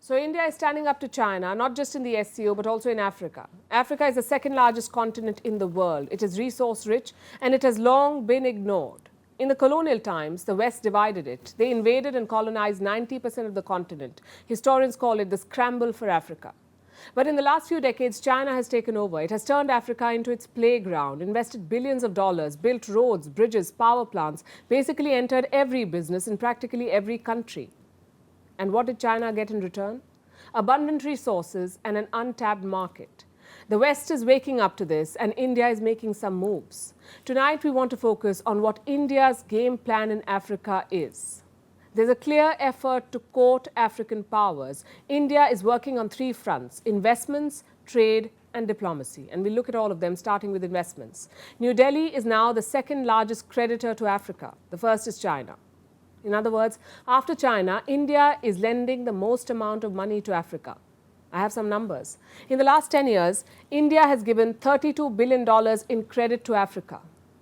So India is standing up to China, not just in the SCO, but also in Africa. Africa is the second largest continent in the world. It is resource rich and it has long been ignored. In the colonial times, the West divided it. They invaded and colonized 90% of the continent. Historians call it the scramble for Africa. But in the last few decades, China has taken over. It has turned Africa into its playground, invested billions of dollars, built roads, bridges, power plants, basically entered every business in practically every country. And what did China get in return? Abundant resources and an untapped market. The West is waking up to this, and India is making some moves. Tonight, we want to focus on what India's game plan in Africa is. There's a clear effort to court African powers. India is working on three fronts: investments, trade, and diplomacy. And we'll look at all of them, starting with investments. New Delhi is now the second largest creditor to Africa. The first is China. In other words, after China, India is lending the most amount of money to Africa. I have some numbers. In the last 10 years, India has given $32 billion in credit to Africa.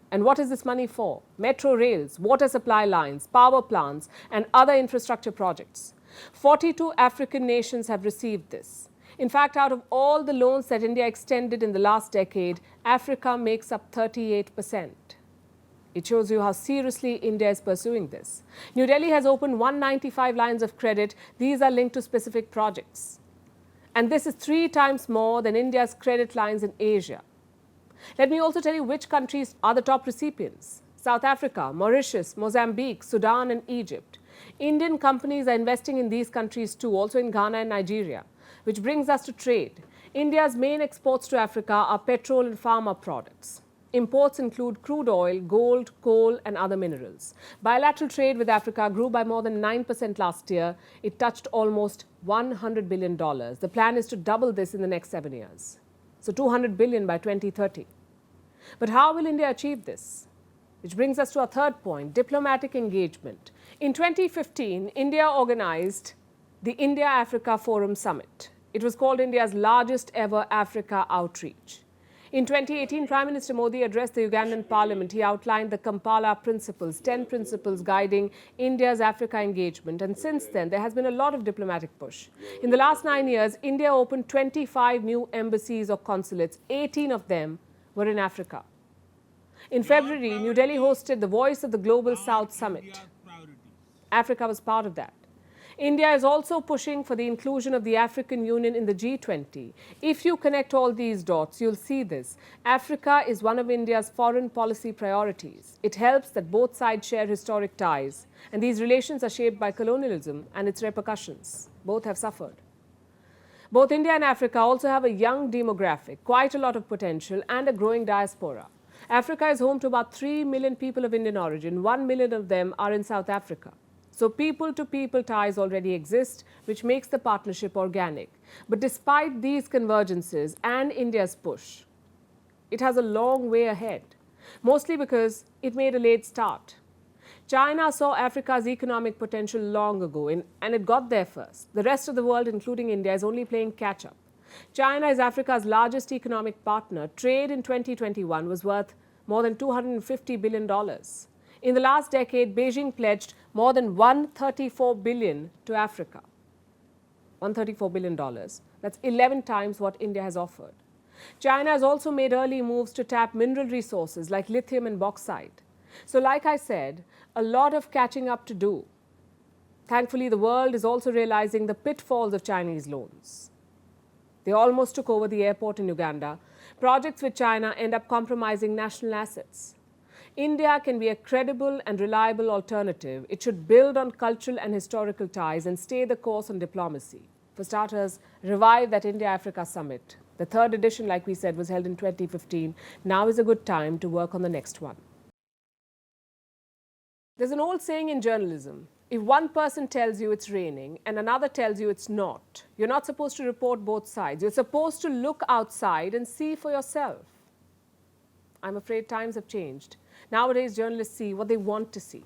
And what is this money for? Metro rails, water supply lines, power plants, and other infrastructure projects. 42 African nations have received this. In fact, out of all the loans that India extended in the last decade, Africa makes up 38%. It shows you how seriously India is pursuing this. New Delhi has opened 195 lines of credit. These are linked to specific projects. And this is 3 times more than India's credit lines in Asia. Let me also tell you which countries are the top recipients: South Africa, Mauritius, Mozambique, Sudan, and Egypt. Indian companies are investing in these countries too, also in Ghana and Nigeria, which brings us to trade. India's main exports to Africa are petrol and pharma products. Imports include crude oil, gold, coal, and other minerals. Bilateral trade with Africa grew by more than 9% last year. It touched almost $100 billion. The plan is to double this in the next 7 years. So $200 billion by 2030. But how will India achieve this? Which brings us to our third point: diplomatic engagement. In 2015, India organized the India-Africa Forum Summit. It was called India's largest ever Africa outreach. In 2018, Prime Minister Modi addressed the Ugandan parliament. He outlined the Kampala principles, 10 principles guiding India's Africa engagement. And since then, there has been a lot of diplomatic push. In the last 9 years, India opened 25 new embassies or consulates. 18 of them were in Africa. In February, New Delhi hosted the Voice of the Global South Summit. Africa was part of that. India is also pushing for the inclusion of the African Union in the G20. If you connect all these dots, you'll see this. Africa is one of India's foreign policy priorities. It helps that both sides share historic ties, and these relations are shaped by colonialism and its repercussions. Both have suffered. Both India and Africa also have a young demographic, quite a lot of potential, and a growing diaspora. Africa is home to about 3 million people of Indian origin. 1 million of them are in South Africa. So people-to-people ties already exist, which makes the partnership organic. But despite these convergences and India's push, it has a long way ahead, mostly because it made a late start. China saw Africa's economic potential long ago, and it got there first. The rest of the world, including India, is only playing catch-up. China is Africa's largest economic partner. Trade in 2021 was worth more than $250 billion. In the last decade, Beijing pledged more than $134 billion to Africa. $134 billion. That's 11 times what India has offered. China has also made early moves to tap mineral resources like lithium and bauxite. So like I said, a lot of catching up to do. Thankfully, the world is also realizing the pitfalls of Chinese loans. They almost took over the airport in Uganda. Projects with China end up compromising national assets. India can be a credible and reliable alternative. It should build on cultural and historical ties and stay the course on diplomacy. For starters, revive that India-Africa summit. The third edition, like we said, was held in 2015. Now is a good time to work on the next one. There's an old saying in journalism: if one person tells you it's raining and another tells you it's not, you're not supposed to report both sides. You're supposed to look outside and see for yourself. I'm afraid times have changed. Nowadays, journalists see what they want to see.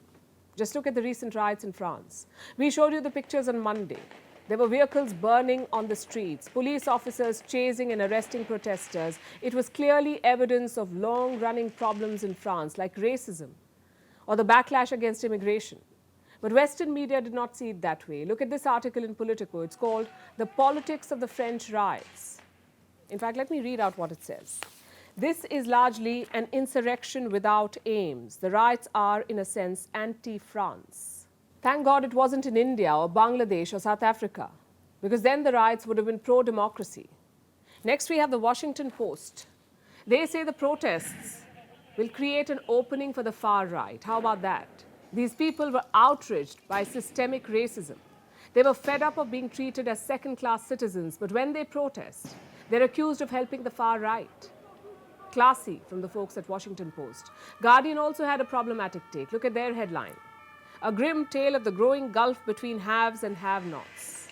Just look at the recent riots in France. We showed you the pictures on Monday. There were vehicles burning on the streets, police officers chasing and arresting protesters. It was clearly evidence of long-running problems in France, like racism or the backlash against immigration. But Western media did not see it that way. Look at this article in Politico. It's called The Politics of the French Riots. In fact, let me read out what it says. This is largely an insurrection without aims. The riots are, in a sense, anti-France. Thank God it wasn't in India or Bangladesh or South Africa, because then the riots would have been pro-democracy. Next, we have the Washington Post. They say the protests will create an opening for the far right. How about that? These people were outraged by systemic racism. They were fed up of being treated as second-class citizens, but when they protest, they're accused of helping the far right. Classy from the folks at Washington Post. Guardian also had a problematic take. Look at their headline. A grim tale of the growing gulf between haves and have-nots.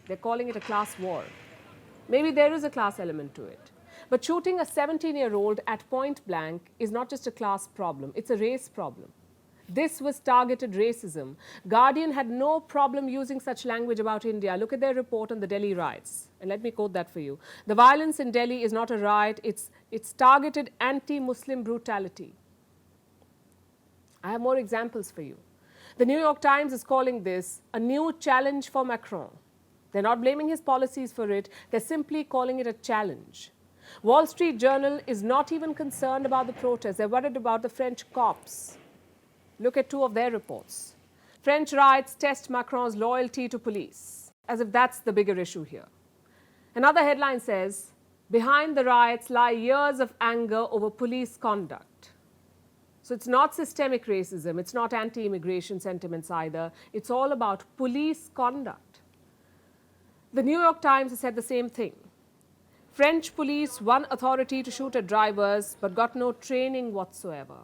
They're calling it a class war. Maybe there is a class element to it. But shooting a 17-year-old at point blank is not just a class problem, it's a race problem. This was targeted racism. Guardian had no problem using such language about India. Look at their report on the Delhi riots. And let me quote that for you. The violence in Delhi is not a riot, it's targeted anti-Muslim brutality. I have more examples for you. The New York Times is calling this a new challenge for Macron. They're not blaming his policies for it, they're simply calling it a challenge. Wall Street Journal is not even concerned about the protests, they're worried about the French cops. Look at two of their reports. French riots test Macron's loyalty to police, as if that's the bigger issue here. Another headline says, behind the riots lie years of anger over police conduct. So it's not systemic racism, it's not anti-immigration sentiments either, it's all about police conduct. The New York Times has said the same thing. French police won authority to shoot at drivers but got no training whatsoever.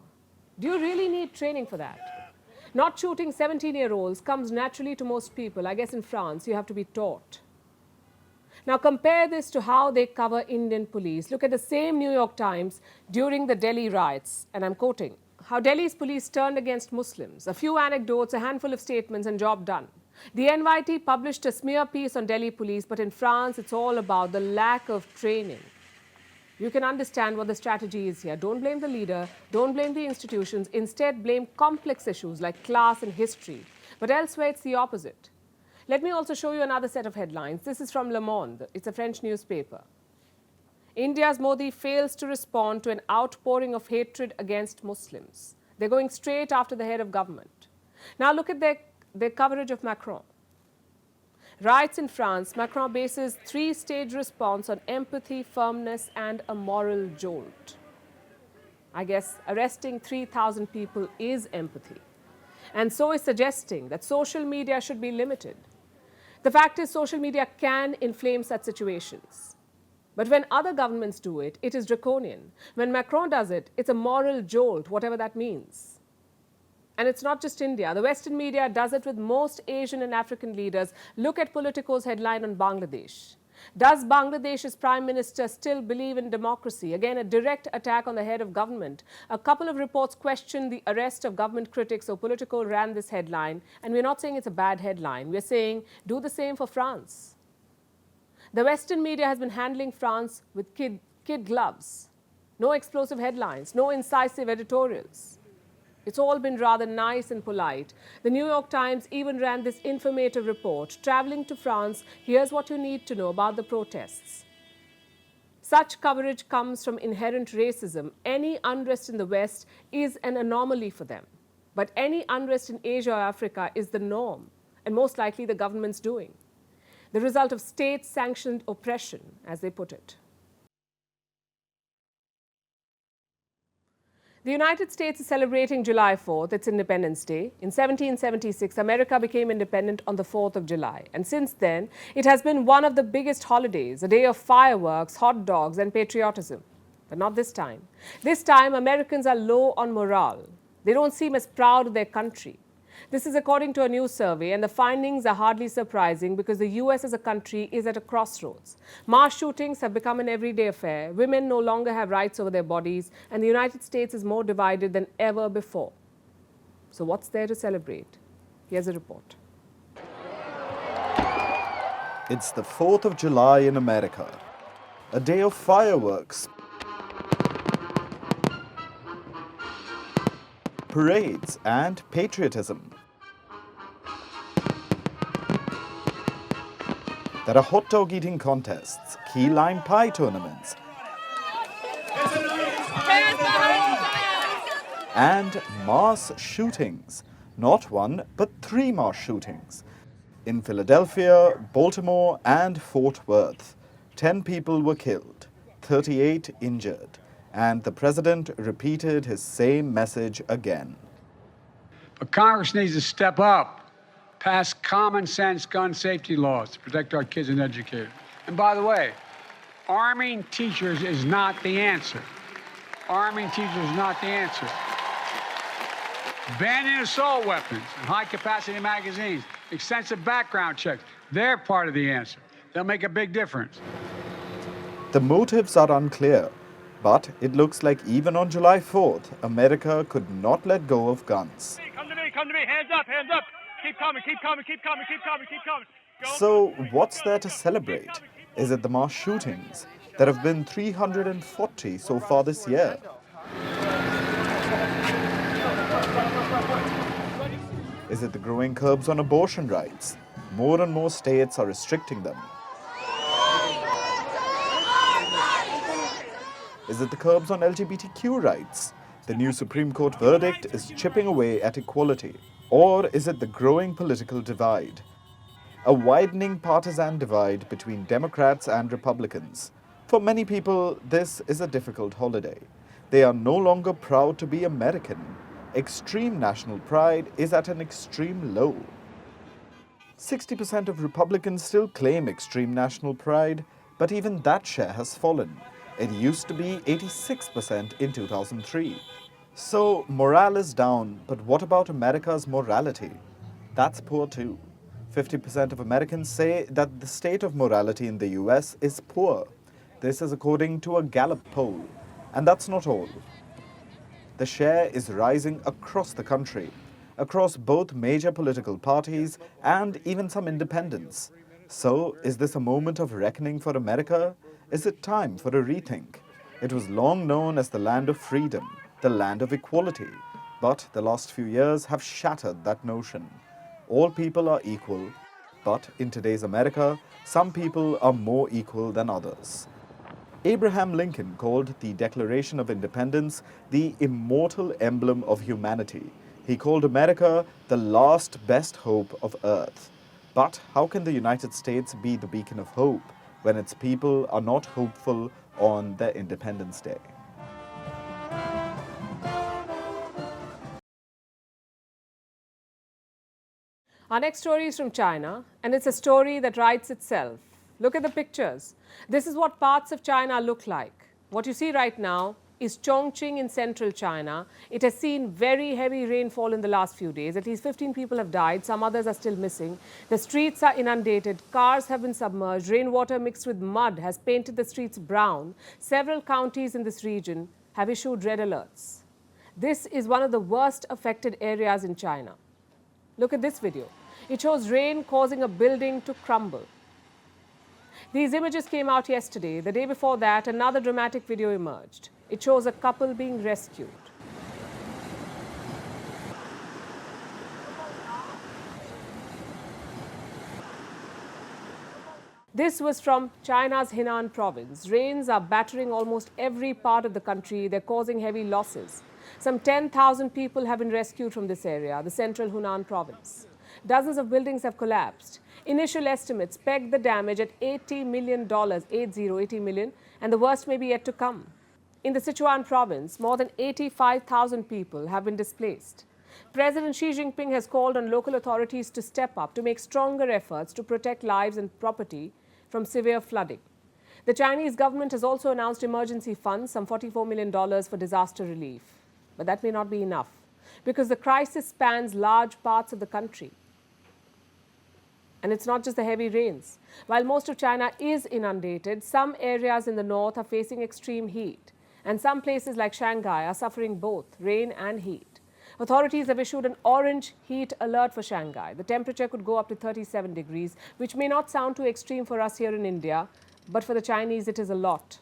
Do you really need training for that? Not shooting 17-year-olds comes naturally to most people. I guess in France, you have to be taught. Now compare this to how they cover Indian police. Look at the same New York Times during the Delhi riots, and I'm quoting, how Delhi's police turned against Muslims. A few anecdotes, a handful of statements, and job done. The NYT published a smear piece on Delhi police, but in France, it's all about the lack of training. You can understand what the strategy is here. Don't blame the leader, don't blame the institutions, instead blame complex issues like class and history. But elsewhere, it's the opposite. Let me also show you another set of headlines. This is from Le Monde. It's a French newspaper. India's Modi fails to respond to an outpouring of hatred against Muslims. They're going straight after the head of government. Now look at their coverage of Macron. Riots in France, Macron bases three-stage response on empathy, firmness, and a moral jolt. I guess arresting 3,000 people is empathy. And so is suggesting that social media should be limited. The fact is, social media can inflame such situations. But when other governments do it, it is draconian. When Macron does it, it's a moral jolt, whatever that means. And it's not just India. The Western media does it with most Asian and African leaders. Look at Politico's headline on Bangladesh. Does Bangladesh's Prime Minister still believe in democracy? Again, a direct attack on the head of government. A couple of reports questioned the arrest of government critics, so Politico ran this headline. And we're not saying it's a bad headline. We're saying do the same for France. The Western media has been handling France with kid gloves. No explosive headlines, no incisive editorials. It's all been rather nice and polite. The New York Times even ran this informative report. Traveling to France, here's what you need to know about the protests. Such coverage comes from inherent racism. Any unrest in the West is an anomaly for them. But any unrest in Asia or Africa is the norm, and most likely the government's doing. The result of state-sanctioned oppression, as they put it. The United States is celebrating July 4th, its Independence Day. In 1776, America became independent on the 4th of July. And since then, it has been one of the biggest holidays, a day of fireworks, hot dogs, and patriotism. But not this time. This time, Americans are low on morale. They don't seem as proud of their country. This is according to a new survey, and the findings are hardly surprising because the US as a country is at a crossroads. Mass shootings have become an everyday affair. Women no longer have rights over their bodies, and the United States is more divided than ever before. So what's there to celebrate? Here's a report. It's the 4th of July in America, a day of fireworks, parades and patriotism. There are hot dog eating contests, key lime pie tournaments, and mass shootings. Not one, but 3 mass shootings. In Philadelphia, Baltimore, and Fort Worth, 10 people were killed, 38 injured, and the president repeated his same message again. But Congress needs to step up, pass common sense gun safety laws to protect our kids and educators. And by the way, arming teachers is not the answer. Arming teachers is not the answer. Banning assault weapons and high-capacity magazines, extensive background checks, they're part of the answer. They'll make a big difference. The motives are unclear, but it looks like even on July 4th, America could not let go of guns. Come to me, hands up, keep coming. Go. So what's there to celebrate? Is it the mass shootings? There have been 340 so far this year. Is it the growing curbs on abortion rights? More and more states are restricting them. Is it the curbs on LGBTQ rights? The new Supreme Court verdict is chipping away at equality. Or is it the growing political divide? A widening partisan divide between Democrats and Republicans. For many people, this is a difficult holiday. They are no longer proud to be American. Extreme national pride is at an extreme low. 60% of Republicans still claim extreme national pride, but even that share has fallen. It used to be 86% in 2003. So morale is down, but what about America's morality? That's poor too. 50% of Americans say that the state of morality in the US is poor. This is according to a Gallup poll. And that's not all. The share is rising across the country, across both major political parties and even some independents. So, is this a moment of reckoning for America? Is it time for a rethink? It was long known as the land of freedom, the land of equality, but the last few years have shattered that notion. All people are equal, but in today's America, some people are more equal than others. Abraham Lincoln called the Declaration of Independence the immortal emblem of humanity. He called America the last best hope of Earth. But how can the United States be the beacon of hope when its people are not hopeful on their Independence Day? Our next story is from China, and it's a story that writes itself. Look at the pictures. This is what parts of China look like. What you see right now is Chongqing in central China. It has seen very heavy rainfall in the last few days. At least 15 people have died. Some others are still missing. The streets are inundated. Cars have been submerged. Rainwater mixed with mud has painted the streets brown. Several counties in this region have issued red alerts. This is one of the worst affected areas in China. Look at this video. It shows rain causing a building to crumble. These images came out yesterday. The day before that, another dramatic video emerged. It shows a couple being rescued. This was from China's Henan province. Rains are battering almost every part of the country. They're causing heavy losses. Some 10,000 people have been rescued from this area, the central Hunan province. Dozens of buildings have collapsed. Initial estimates peg the damage at $80 million, 80 million, and the worst may be yet to come. In the Sichuan province, more than 85,000 people have been displaced. President Xi Jinping has called on local authorities to step up to make stronger efforts to protect lives and property from severe flooding. The Chinese government has also announced emergency funds, some $44 million for disaster relief. But that may not be enough, because the crisis spans large parts of the country. And it's not just the heavy rains. While most of China is inundated, some areas in the north are facing extreme heat. And some places like Shanghai are suffering both rain and heat. Authorities have issued an orange heat alert for Shanghai. The temperature could go up to 37 degrees, which may not sound too extreme for us here in India, but for the Chinese it is a lot.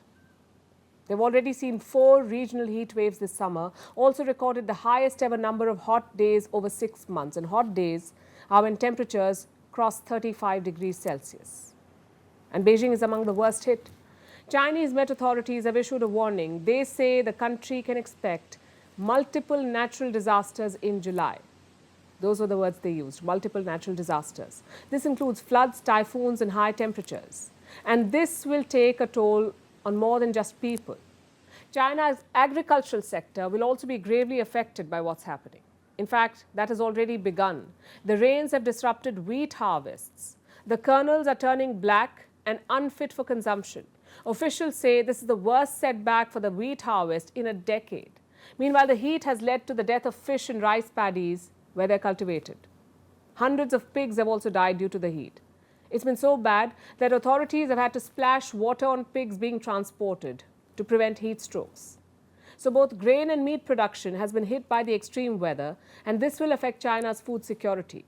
They've already seen 4 regional heat waves this summer, also recorded the highest ever number of hot days over 6 months. And hot days are when temperatures cross 35 degrees Celsius. And Beijing is among the worst hit. Chinese Met authorities have issued a warning. They say the country can expect multiple natural disasters in July. Those were the words they used, multiple natural disasters. This includes floods, typhoons, and high temperatures. And this will take a toll on more than just people. China's agricultural sector will also be gravely affected by what's happening. In fact, that has already begun. The rains have disrupted wheat harvests. The kernels are turning black and unfit for consumption. Officials say this is the worst setback for the wheat harvest in a decade. Meanwhile, the heat has led to the death of fish in rice paddies where they're cultivated. Hundreds of pigs have also died due to the heat. It's been so bad that authorities have had to splash water on pigs being transported to prevent heat strokes. So both grain and meat production has been hit by the extreme weather, and this will affect China's food security.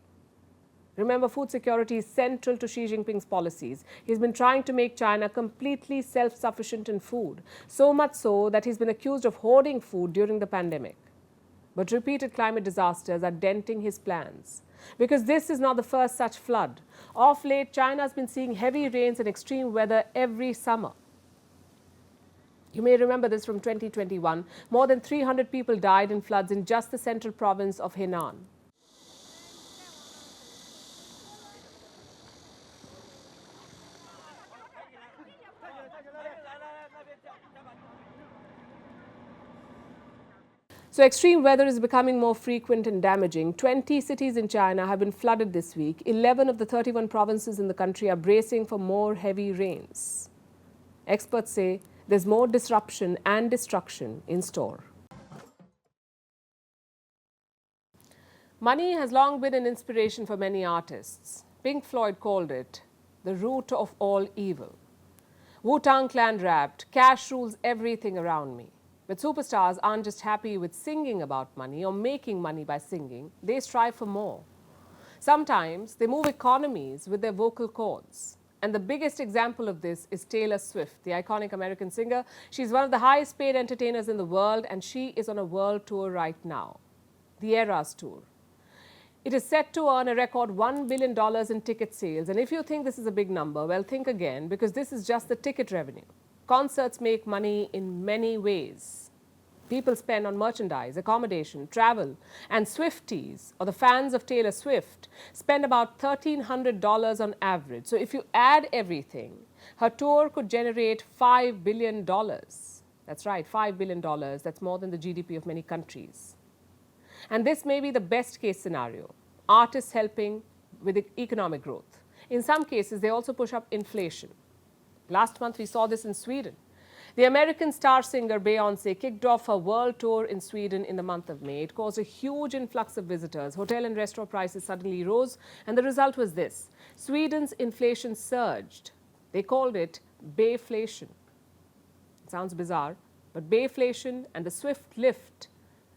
Remember, food security is central to Xi Jinping's policies. He's been trying to make China completely self-sufficient in food, so much so that he's been accused of hoarding food during the pandemic. But repeated climate disasters are denting his plans. Because this is not the first such flood. Of late, China has been seeing heavy rains and extreme weather every summer. You may remember this from 2021. More than 300 people died in floods in just the central province of Henan. So extreme weather is becoming more frequent and damaging. 20 cities in China have been flooded this week. 11 of the 31 provinces in the country are bracing for more heavy rains. Experts say there's more disruption and destruction in store. Money has long been an inspiration for many artists. Pink Floyd called it the root of all evil. Wu-Tang Clan rapped, "Cash rules everything around me." But superstars aren't just happy with singing about money or making money by singing. They strive for more. Sometimes they move economies with their vocal cords. And the biggest example of this is Taylor Swift, the iconic American singer. She's one of the highest paid entertainers in the world, and she is on a world tour right now, the Eras Tour. It is set to earn a record $1 billion in ticket sales. And if you think this is a big number, well, think again, because this is just the ticket revenue. Concerts make money in many ways. People spend on merchandise, accommodation, travel, and Swifties, or the fans of Taylor Swift, spend about $1,300 on average. So if you add everything, her tour could generate $5 billion. That's right, $5 billion. That's more than the GDP of many countries. And this may be the best case scenario, artists helping with economic growth. In some cases, they also push up inflation. Last month, we saw this in Sweden. The American star singer Beyoncé kicked off her world tour in Sweden in the month of May. It caused a huge influx of visitors. Hotel and restaurant prices suddenly rose, and the result was this. Sweden's inflation surged. They called it Bayflation. It sounds bizarre, but Bayflation and the swift lift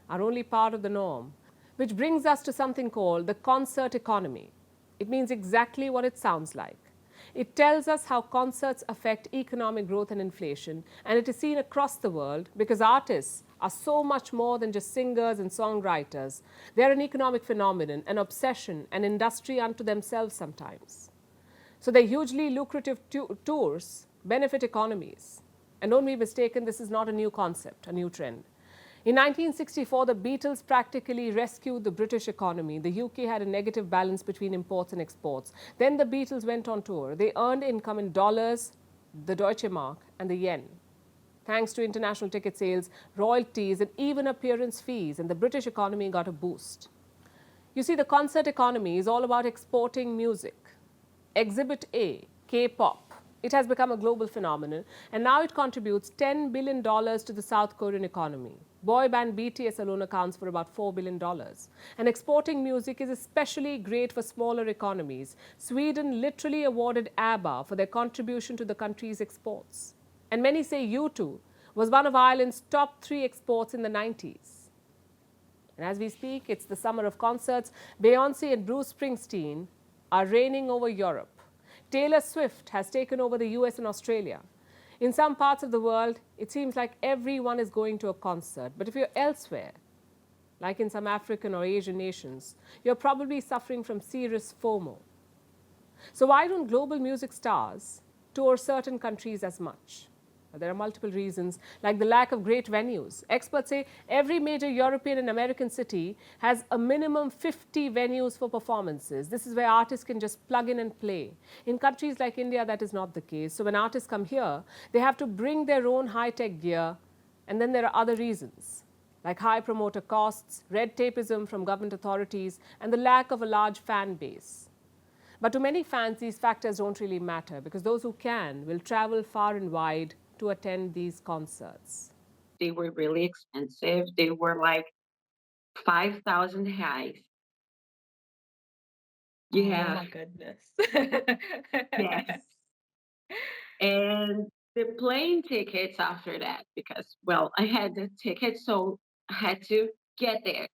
are only part of the norm, which brings us to something called the concert economy. It means exactly what it sounds like. It tells us how concerts affect economic growth and inflation, and it is seen across the world because artists are so much more than just singers and songwriters. They're an economic phenomenon, an obsession, an industry unto themselves sometimes. So their hugely lucrative tours benefit economies. And don't be mistaken, this is not a new concept, a new trend. In 1964, the Beatles practically rescued the British economy. The UK had a negative balance between imports and exports. Then the Beatles went on tour. They earned income in dollars, the Deutsche Mark, and the yen. Thanks to international ticket sales, royalties, and even appearance fees, and the British economy got a boost. You see, the concert economy is all about exporting music. Exhibit A, K-pop. It has become a global phenomenon, and now it contributes $10 billion to the South Korean economy. Boy band BTS alone accounts for about $4 billion. And exporting music is especially great for smaller economies. Sweden literally awarded ABBA for their contribution to the country's exports. And many say U2 was one of Ireland's top 3 exports in the 90s. And as we speak, it's the summer of concerts. Beyoncé and Bruce Springsteen are reigning over Europe. Taylor Swift has taken over the US and Australia. In some parts of the world, it seems like everyone is going to a concert. But if you're elsewhere, like in some African or Asian nations, you're probably suffering from serious FOMO. So why don't global music stars tour certain countries as much? Well, there are multiple reasons, like the lack of great venues. Experts say every major European and American city has a minimum 50 venues for performances. This is where artists can just plug in and play. In countries like India, that is not the case. So when artists come here, they have to bring their own high-tech gear. And then there are other reasons, like high promoter costs, red tapeism from government authorities, and the lack of a large fan base. But to many fans, these factors don't really matter because those who can will travel far and wide to attend these concerts. They were really expensive. They were like 5,000 reais. Yeah. Oh my goodness. Yes. And the plane tickets after that, because, well, I had the ticket, so I had to get there.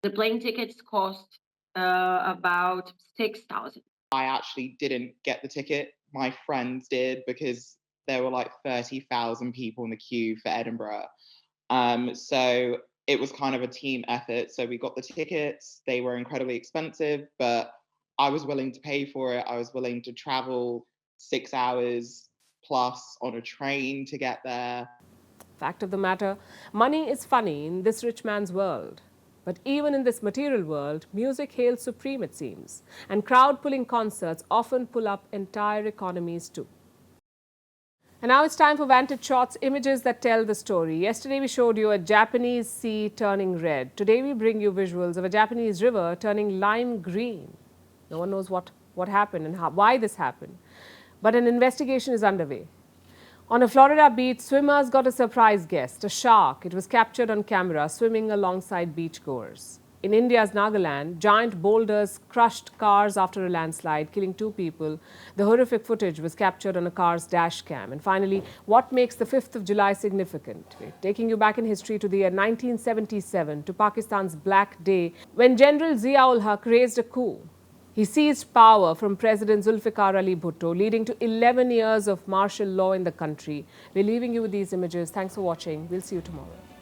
The plane tickets cost about 6,000. I actually didn't get the ticket. My friends did because there were like 30,000 people in the queue for Edinburgh. So it was kind of a team effort. So we got the tickets. They were incredibly expensive, but I was willing to pay for it. I was willing to travel 6 hours plus on a train to get there. Fact of the matter, money is funny in this rich man's world. But even in this material world, music hails supreme, it seems. And crowd-pulling concerts often pull up entire economies too. And now it's time for Vantage Shots, images that tell the story. Yesterday we showed you a Japanese sea turning red. Today we bring you visuals of a Japanese river turning lime green. No one knows what happened and why this happened. But an investigation is underway. On a Florida beach, swimmers got a surprise guest, a shark. It was captured on camera swimming alongside beachgoers. In India's Nagaland, giant boulders crushed cars after a landslide, killing 2 people. The horrific footage was captured on a car's dash cam. And finally, what makes the 5th of July significant? We're taking you back in history to the year 1977, to Pakistan's Black Day, when General Zia-ul-Haq raised a coup. He seized power from President Zulfikar Ali Bhutto, leading to 11 years of martial law in the country. We're leaving you with these images. Thanks for watching. We'll see you tomorrow.